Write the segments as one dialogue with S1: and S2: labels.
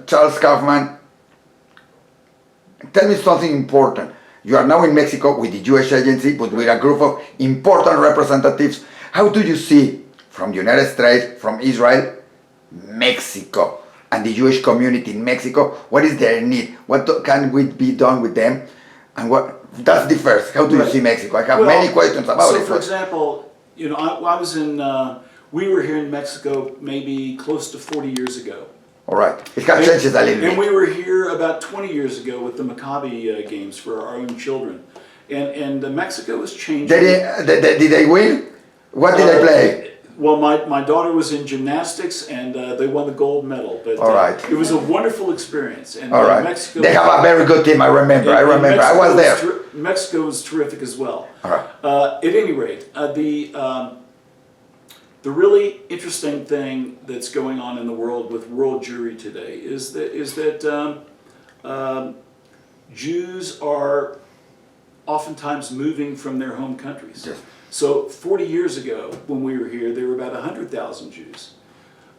S1: Charles Kaufman, tell me something important. You are now in Mexico with the Jewish Agency, but with a group of important representatives. How do you see from the United States, from Israel, Mexico, and the Jewish community in Mexico? What is their need? What can we be done with them? And what? That's the first. How do you see Mexico? I have many questions about it.
S2: So, for example, you know, I was in. We were here in Mexico maybe close to 40 years ago.
S1: All right. It has changed a little bit.
S2: And we were here about 20 years ago with the Maccabi games for our own children. And Mexico has changed.
S1: Did they win? What did they play?
S2: Well, my daughter was in gymnastics and they won the gold medal. But
S1: all right.
S2: It was a wonderful experience. And
S1: all right.
S2: Mexico,
S1: they have a very good team. I remember. I was there.
S2: Mexico was terrific as well.
S1: All right.
S2: At any rate, the really interesting thing that's going on in the world with world Jewry today is that Jews are oftentimes moving from their home countries.
S1: Yes.
S2: So 40 years ago, when we were here, there were about 100,000 Jews.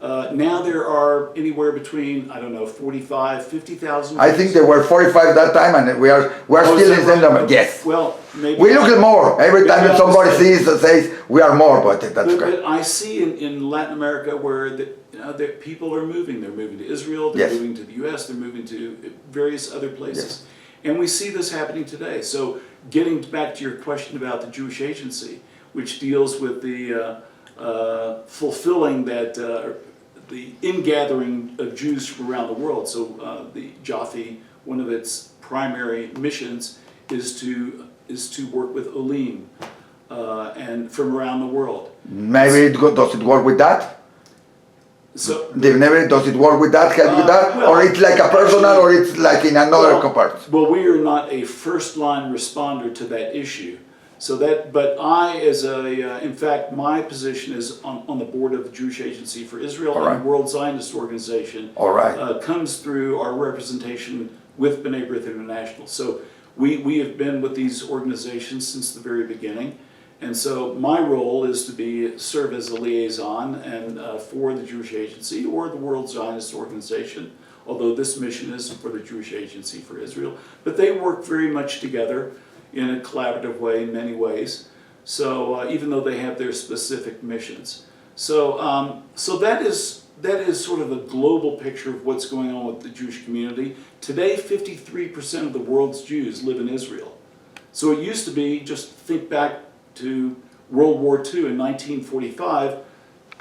S2: Now there are anywhere between, I don't know, 45, 50,000 Jews.
S1: I think there were 45 that time, and we are still in the same number. Yes.
S2: Well, maybe.
S1: We look at more. Every time that somebody says we are more, but that's great.
S2: But I see in Latin America where people are moving. They're moving to Israel, they're moving to the U.S., they're moving to various other places.
S1: Yes.
S2: And we see this happening today. So getting back to your question about the Jewish Agency, which deals with the fulfilling that, the ingathering of Jews from around the world. So the Jaffe, one of its primary missions is to work with Olim and from around the world.
S1: Maybe does it work with that?
S2: So
S1: does it work with that? Help with that,
S2: well,
S1: or it's like a personal, or it's like in another part?
S2: Well, we are not a first-line responder to that issue. So that, but I, as in fact, my position is on the board of the Jewish Agency for Israel and the World Zionist Organization.
S1: All right.
S2: Comes through our representation with Bnai Brith International. So we have been with these organizations since the very beginning. And so my role is to serve as a liaison and for the Jewish Agency or the World Zionist Organization, although this mission is for the Jewish Agency for Israel. But they work very much together in a collaborative way in many ways. So even though they have their specific missions. So so that is sort of a global picture of what's going on with the Jewish community. Today, 53% of the world's Jews live in Israel. So it used to be, just think back to World War II in 1945,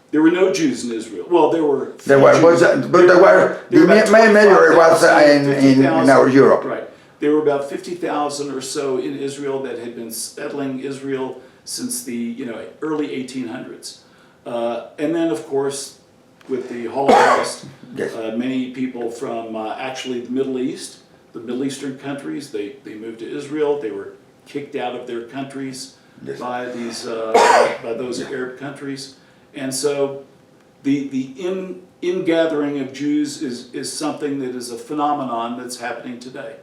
S2: there were no Jews in Israel. Well, there were.
S1: There were, but there were. The main majority was in our Europe.
S2: Right. There were about 50,000 or so in Israel that had been settling Israel since the early 1800s, and then of course with the Holocaust,
S1: yes.
S2: Many people from actually the Middle East, the Middle Eastern countries, they moved to Israel. They were kicked out of their countries. Yes. By those Arab countries, and so the ingathering of Jews is something that is a phenomenon that's happening today.